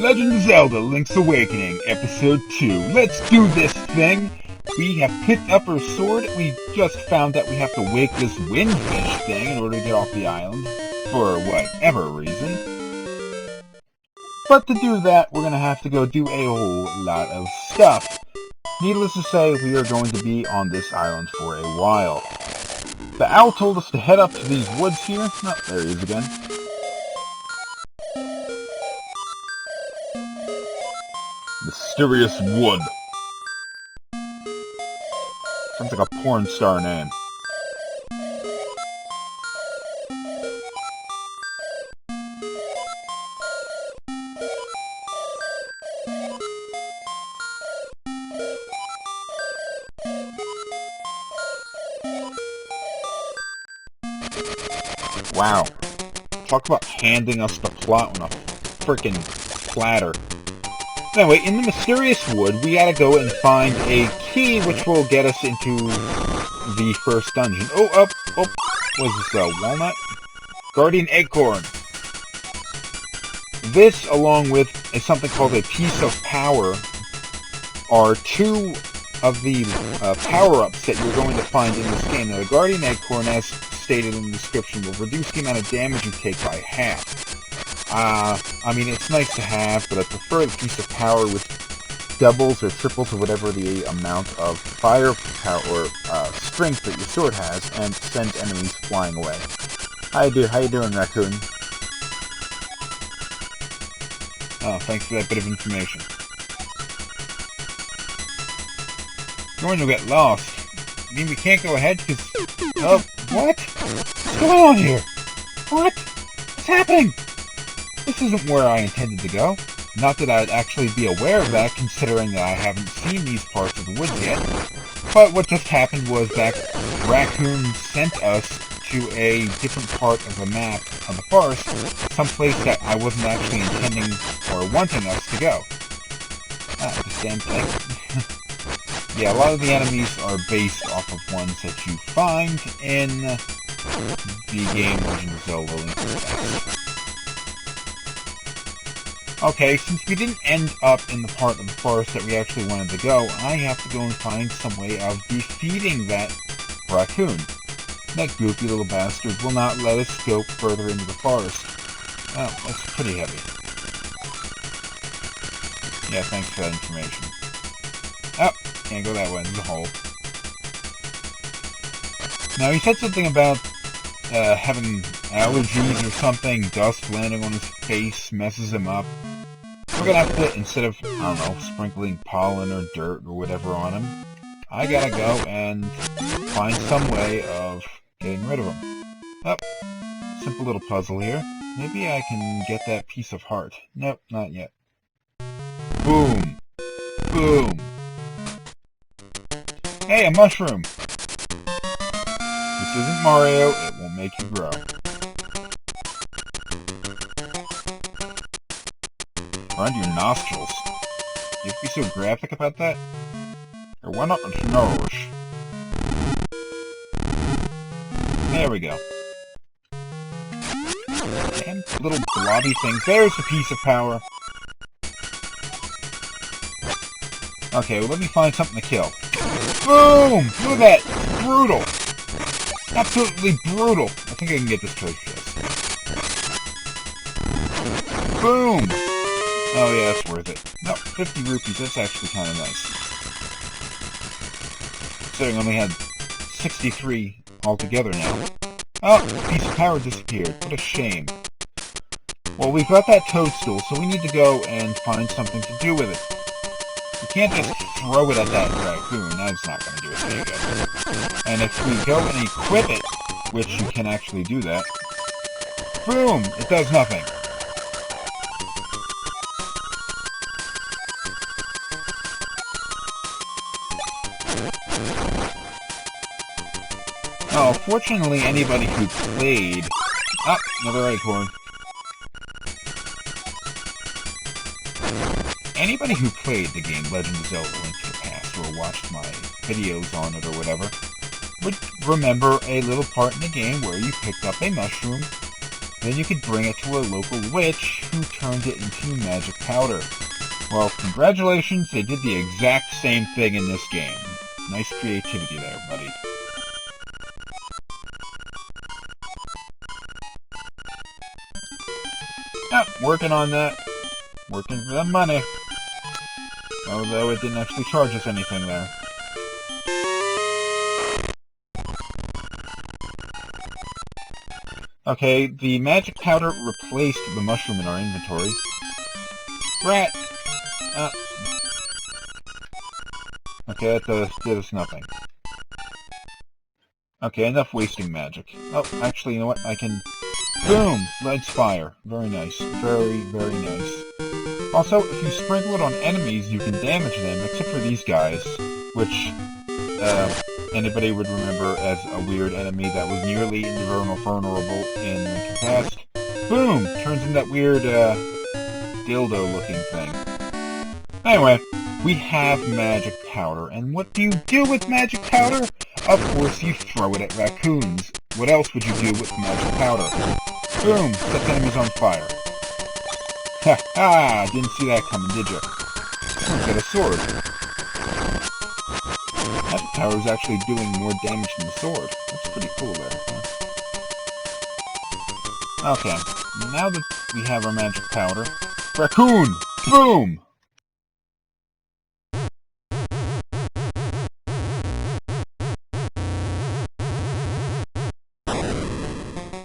Legend of Zelda Link's Awakening, Episode 2. Let's do this thing! We have picked up our sword. We just found that we have to wake this windfish thing in order to get off the island, for whatever reason. But to do that, we're going to have to go do a whole lot of stuff. Needless to say, we are going to be on this island for a while. The owl told us to head up to these woods here. Oh, there he is again. Mysterious Wood. Sounds like a porn star name. Wow. Talk about handing us the plot on a frickin' platter. Anyway, in the Mysterious Wood, we gotta go and find a key which will get us into the first dungeon. Oh, was this walnut? Guardian Acorn. This, along with something called a Piece of Power, are two of the power-ups that you're going to find in this game. Now, the Guardian Acorn, as stated in the description, will reduce the amount of damage you take by half. I mean, it's nice to have, but I prefer the Piece of Power with doubles or triples or whatever the amount of fire power or strength that your sword has, and send enemies flying away. How you doing, Raccoon? Oh, thanks for that bit of information. Going to get lost. I mean, we can't go ahead because... Oh, what? What's going on here? What? What's happening? This isn't where I intended to go. Not that I'd actually be aware of that, considering that I haven't seen these parts of the woods yet. But what just happened was that Raccoon sent us to a different part of the map of the forest, someplace that I wasn't actually intending or wanting us to go. This damn thing. Yeah, a lot of the enemies are based off of ones that you find in the game Legend of Zelda Link's Awakening. Okay, since we didn't end up in the part of the forest that we actually wanted to go, I have to go and find some way of defeating that raccoon. That goofy little bastard will not let us go further into the forest. Oh, that's pretty heavy. Yeah, thanks for that information. Oh, can't go that way, there's a hole. Now, he said something about having allergies or something, dust landing on his face messes him up. We're gonna have to, instead of, I don't know, sprinkling pollen or dirt or whatever on him, I gotta go and find some way of getting rid of him. Oh, simple little puzzle here. Maybe I can get that piece of heart. Nope, not yet. Boom! Boom! Hey, a mushroom! This isn't Mario, it won't make you grow. Around your nostrils. You have to be so graphic about that? Or why not a nose? There we go. And little blobby things. There's the Piece of Power. Okay, well, let me find something to kill. Boom! Look at that! It's brutal! Absolutely brutal! I think I can get this treasure chest. Boom! Oh yeah, that's worth it. No, 50 rupees, that's actually kind of nice. Considering I only had 63 altogether now. Oh, the Piece of Power disappeared. What a shame. Well, we've got that toadstool, so we need to go and find something to do with it. We can't just throw it at that raccoon. That's not going to do us any good. And if we go and equip it, which you can actually do that, boom! It does nothing. Oh, fortunately, anybody who played... Ah, another acorn. Anybody who played the game Legend of Zelda Link to the Past, or watched my videos on it or whatever, would remember a little part in the game where you picked up a mushroom Then you could bring it to a local witch who turned it into magic powder. Well, congratulations, they did the exact same thing in this game. Nice creativity there, buddy. Yep, working on that. Working for the money. Although it didn't actually charge us anything there. Okay, the magic powder replaced the mushroom in our inventory. Rat! Okay, that did us nothing. Okay, enough wasting magic. Oh, actually, you know what? I can... Boom! Lights fire. Very nice. Very, very nice. Also, if you sprinkle it on enemies, you can damage them, except for these guys, which, anybody would remember as a weird enemy that was nearly invulnerable in the past. Boom! Turns into that weird, dildo-looking thing. Anyway, we have magic powder, and what do you do with magic powder? Of course, you throw it at raccoons. What else would you do with magic powder? Boom! Set enemies on fire. Ha ha! Didn't see that coming, did you? Someone's got a sword. Magic power is actually doing more damage than the sword. That's pretty cool there. Huh? Okay, now that we have our magic powder... Raccoon! Boom!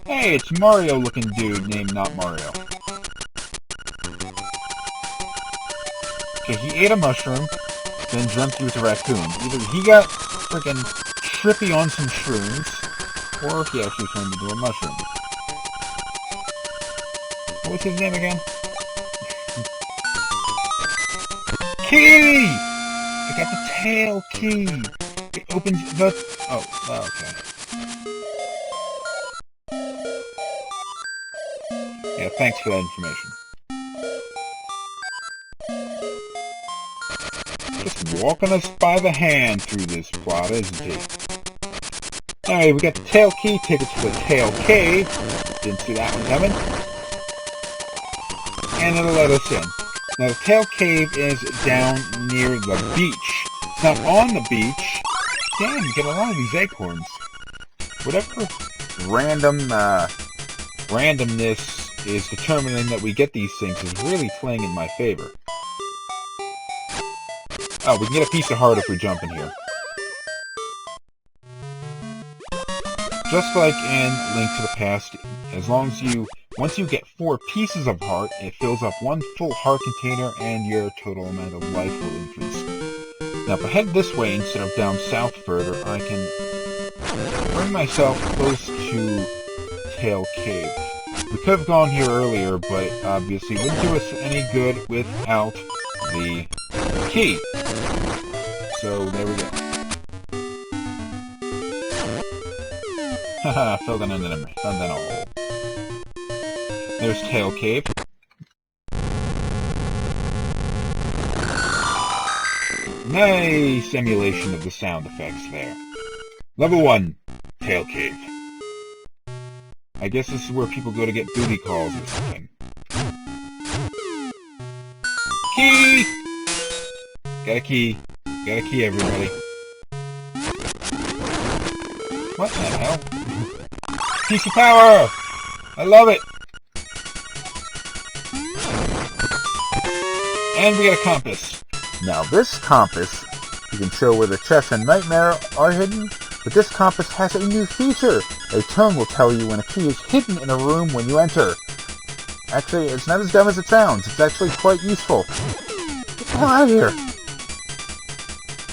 Hey, it's Mario-looking dude named not Mario. Okay, he ate a mushroom, then dreamt he was a raccoon. Either he got freaking trippy on some shrooms, or he actually turned into a mushroom. What was his name again? Key! I got the tail key! It opens the... Oh, okay. Yeah, thanks for that information. Just walking us by the hand through this plot, isn't he? Alright, we got the tail key, take it to the tail cave. Didn't see that one coming. And it'll let us in. Now, the tail cave is down near the beach. It's not on the beach. Damn, you get a lot of these acorns. Whatever randomness is determining that we get these things is really playing in my favor. Oh, we can get a piece of heart if we jump in here. Just like in Link to the Past, once you get 4 pieces of heart, it fills up 1 full heart container and your total amount of life will increase. Now, if I head this way instead of down south further, I can bring myself close to Tail Cave. We could have gone here earlier, but obviously it wouldn't do us any good without the key. So, there we go. Haha, fell down an enemy. Fell down a hole. There's Tail Cave. Nice emulation of the sound effects there. Level 1, Tail Cave. I guess this is where people go to get booty calls or something. Key! Got a key. Got a key, everybody. What the hell? Piece of power! I love it! And we got a compass. Now this compass, you can show where the chest and nightmare are hidden, but this compass has a new feature. A tone will tell you when a key is hidden in a room when you enter. Actually, it's not as dumb as it sounds. It's actually quite useful. Get the hell out of here!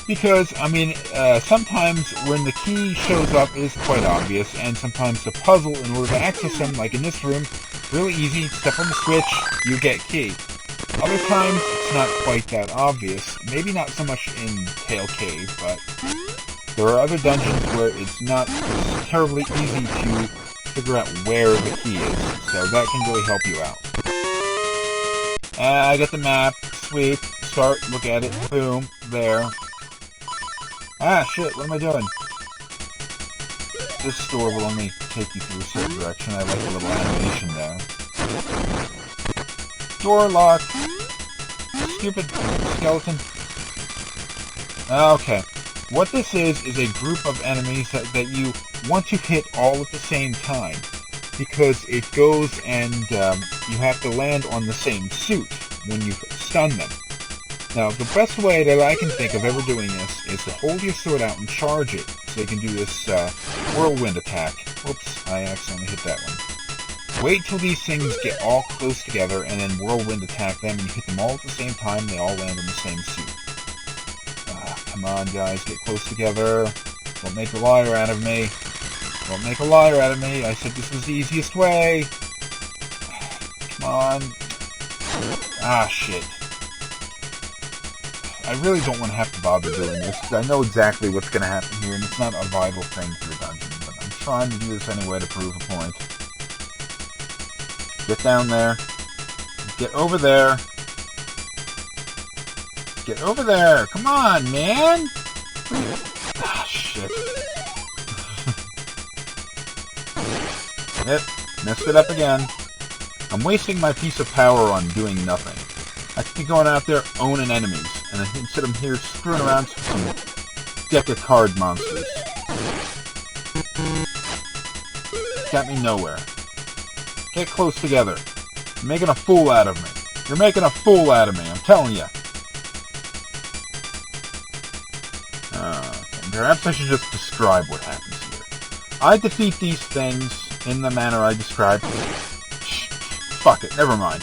Because, I mean, sometimes when the key shows up is quite obvious, and sometimes the puzzle, in order to access them, like in this room, really easy, step on the switch, you get key. Other times, it's not quite that obvious. Maybe not so much in Tail Cave, but there are other dungeons where it's not terribly easy to figure out where the key is, so that can really help you out. I got the map. Sweet. Start, look at it. Boom. There. Ah, shit, what am I doing? this door will only take you through a certain direction. I like the little animation there. Door locked. Stupid skeleton. Okay. What this is a group of enemies that you want to hit all at the same time. Because it goes and you have to land on the same suit when you stun them. Now, the best way that I can think of ever doing this is to hold your sword out and charge it, so you can do this whirlwind attack. Whoops, I accidentally hit that one. Wait till these things get all close together, and then whirlwind attack them, and you hit them all at the same time, and they all land on the same suit. Come on, guys, get close together. Don't make a liar out of me. Don't make a liar out of me. I said this was the easiest way. Come on. Ah, shit. I really don't want to have to bother doing this, because I know exactly what's going to happen here, and it's not a vital thing for the dungeon, but I'm trying to do this anyway to prove a point. Get down there. Get over there. Get over there! Come on, man! Ah, shit. Yep, messed it up again. I'm wasting my piece of power on doing nothing. I could be going out there owning enemies, and instead I'm here screwing around with some deck of card monsters. Got me nowhere. Get close together. You're making a fool out of me. You're making a fool out of me, I'm telling you. Perhaps I should just describe what happens here. I defeat these things in the manner I described. Fuck it, never mind.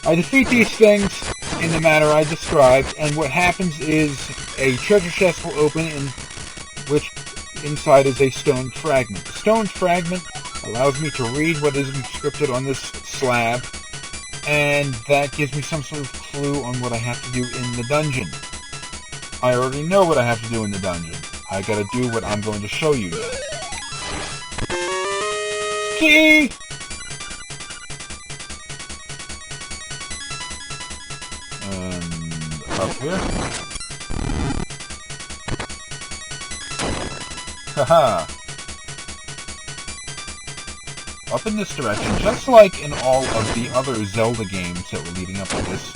I defeat these things in the manner I described, and what happens is a treasure chest will open, in which inside is a stone fragment. The stone fragment allows me to read what is inscripted on this slab, and that gives me some sort of clue on what I have to do in the dungeon. I already know what I have to do in the dungeon. I gotta do what I'm going to show you now. Key! Up here. Haha. Up in this direction, just like in all of the other Zelda games that were leading up to this,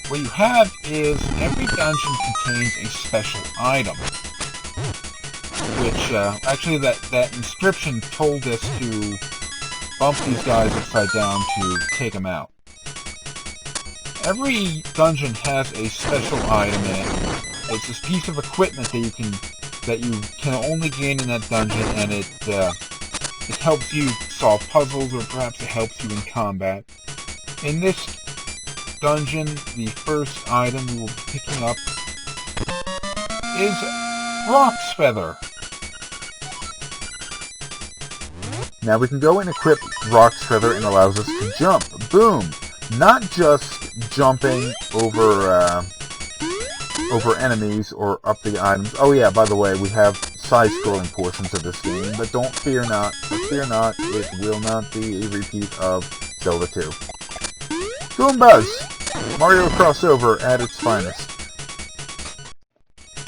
what you have is every dungeon contains a special item. Which, actually that inscription told us to bump these guys upside down to take them out. Every dungeon has a special item in it. It's this piece of equipment that you can only gain in that dungeon, and it helps you solve puzzles, or perhaps it helps you in combat. In this dungeon, the first item we will be picking up is Rock's Feather. Now we can go and equip Rock's Feather, and allows us to jump. Boom! Not just jumping over enemies or up the items. Oh yeah, by the way, we have side-scrolling portions of this game, but fear not, it will not be a repeat of Zelda 2. Goombas! Mario crossover at its finest.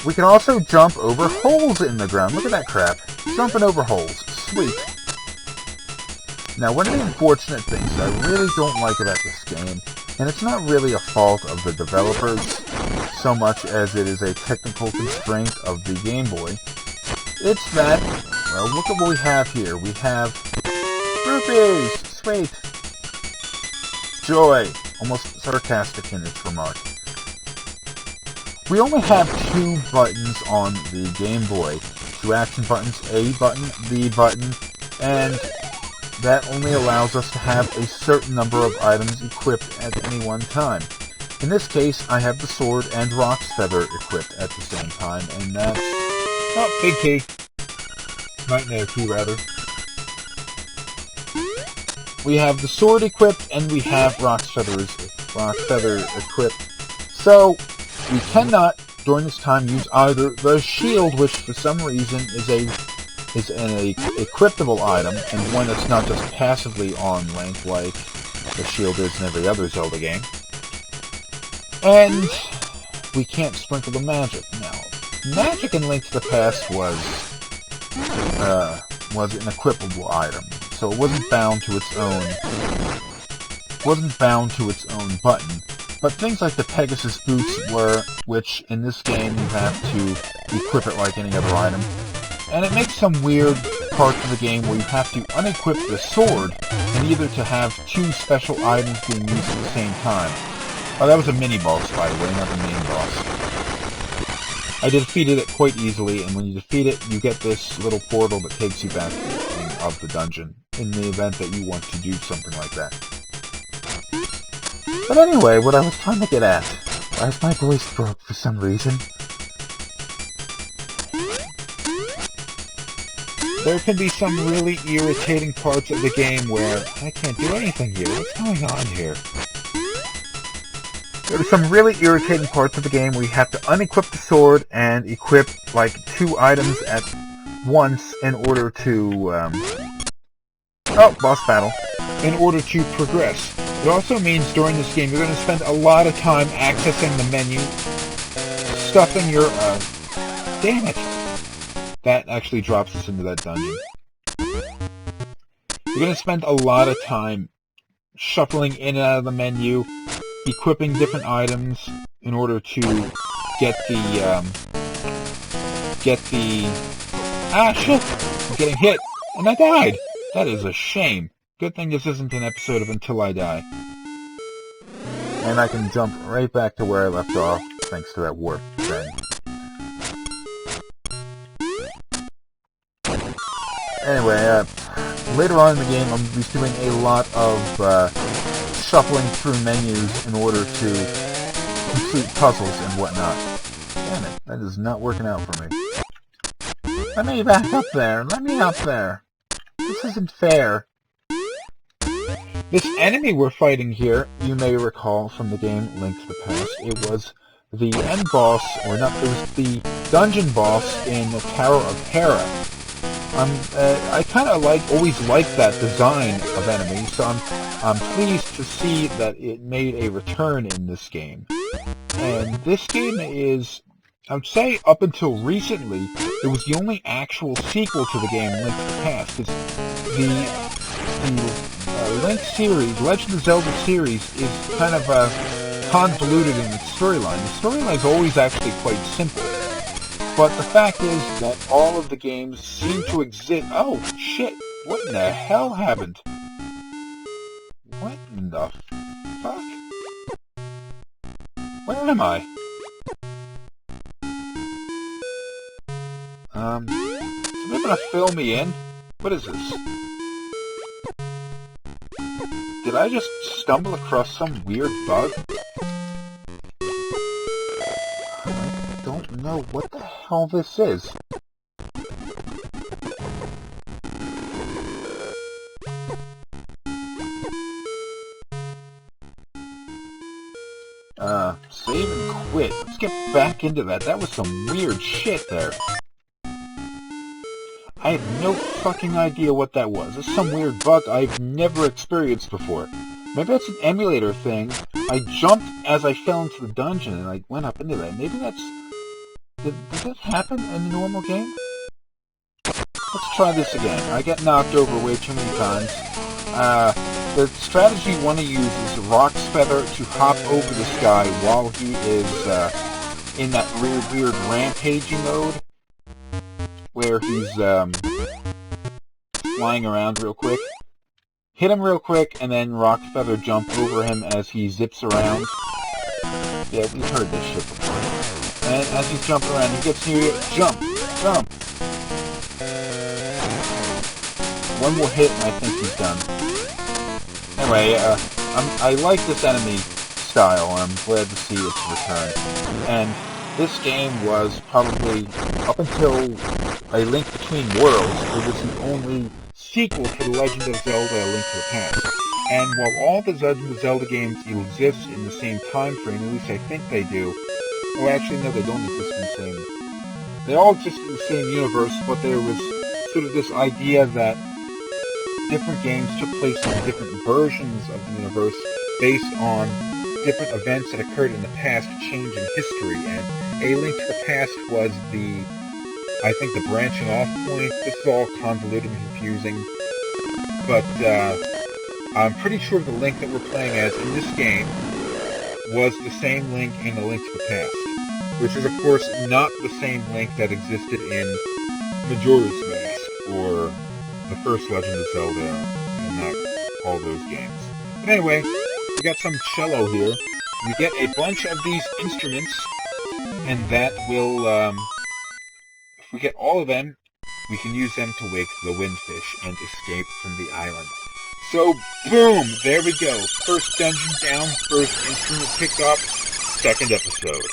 We can also jump over holes in the ground. Look at that crap. Jumping over holes. Sweet. Now, one of the unfortunate things I really don't like about this game, and it's not really a fault of the developers so much as it is a technical constraint of the Game Boy, it's that, well, look at what we have here. We have rupees! Sweet! Joy! Almost sarcastic in its remark. We only have 2 buttons on the Game Boy. 2 action buttons, A button, B button, and that only allows us to have a certain number of items equipped at any one time. In this case, I have the sword and Rock's Feather equipped at the same time, and that's... oh, big key. Nightmare key, rather. We have the sword equipped, and we have Rock's Feather equipped. So, we cannot, during this time, use either the shield, which for some reason is an equipable item, and one that's not just passively on Link like the shield is in every other Zelda game. And we can't sprinkle the magic. Now, magic in Link to the Past was was an equipable item, so it wasn't bound to its own. Button. But things like the Pegasus boots were, which in this game you have to equip it like any other item. And it makes some weird parts of the game where you have to unequip the sword in either to have two special items being used at the same time. Oh, that was a mini-boss, by the way, not the main boss. I defeated it quite easily, and when you defeat it, you get this little portal that takes you back to the beginning of the dungeon, in the event that you want to do something like that. But anyway, what I was trying to get at, as my voice broke for some reason, there can be some really irritating parts of the game where I can't do anything here. What's going on here? There are some really irritating parts of the game where you have to unequip the sword and equip like two items at once in order to, boss battle. In order to progress. It also means during this game you're going to spend a lot of time accessing the menu, stuffing your, damn it. That actually drops us into that dungeon. You're going to spend a lot of time shuffling in and out of the menu, equipping different items in order to get the, ah, shit! I'm getting hit, and I died! That is a shame. Good thing this isn't an episode of Until I Die. And I can jump right back to where I left off, thanks to that warp thing. Anyway, later on in the game, I'm going to be doing a lot of shuffling through menus in order to complete puzzles and whatnot. Damn it, that is not working out for me. Let me back up there. Let me up there. This isn't fair. This enemy we're fighting here, you may recall from the game Link to the Past, it was the end boss, or not, it was the dungeon boss in the Tower of Hera. I kind of always liked that design of enemies, so I'm pleased to see that it made a return in this game. And this game is, I would say up until recently, it was the only actual sequel to the game Link to the Past. The Link series, Legend of Zelda series, is kind of convoluted in its storyline. The storyline is always actually quite simple. But the fact is that all of the games seem to exist. Oh, shit. What in the hell happened? What in the fuck? Where am I? Is somebody gonna fill me in? What is this? Did I just stumble across some weird bug? I don't know what the hell this is. Save and quit. Let's get back into that. That was some weird shit there. I have no fucking idea what that was. It's some weird bug I've never experienced before. Maybe that's an emulator thing. I jumped as I fell into the dungeon and I went up into that. Maybe that's... Did that happen in the normal game? Let's try this again. I got knocked over way too many times. The strategy you want to use is Rock's Feather to hop over this guy while he is in that weird rampaging mode, where he's flying around real quick. Hit him real quick, and then Rock Feather jump over him as he zips around. Yeah, we've heard this shit before. And as he's jumping around, he gets near you, jump, jump. One more hit, and I think he's done. Anyway, I like this enemy style, and I'm glad to see its return. And this game was probably, up until A Link Between Worlds, it was the only sequel to The Legend of Zelda: A Link to the Past. And while all the Legend of Zelda games exist in the same time frame, at least I think they do, well actually no, they don't exist in the same, they all exist in the same universe, but there was sort of this idea that different games took place in different versions of the universe based on different events that occurred in the past changing history, and A Link to the Past was the I think the branching off point, this is all convoluted and confusing, but I'm pretty sure the Link that we're playing as in this game was the same Link in A Link to the Past, which is of course not the same Link that existed in Majora's Mask or the first Legend of Zelda and all those games. But anyway, we got some cello here. We get a bunch of these instruments, and that will, if we get all of them, we can use them to wake the windfish and escape from the island. So, boom! There we go. First dungeon down, first instrument picked up, second episode.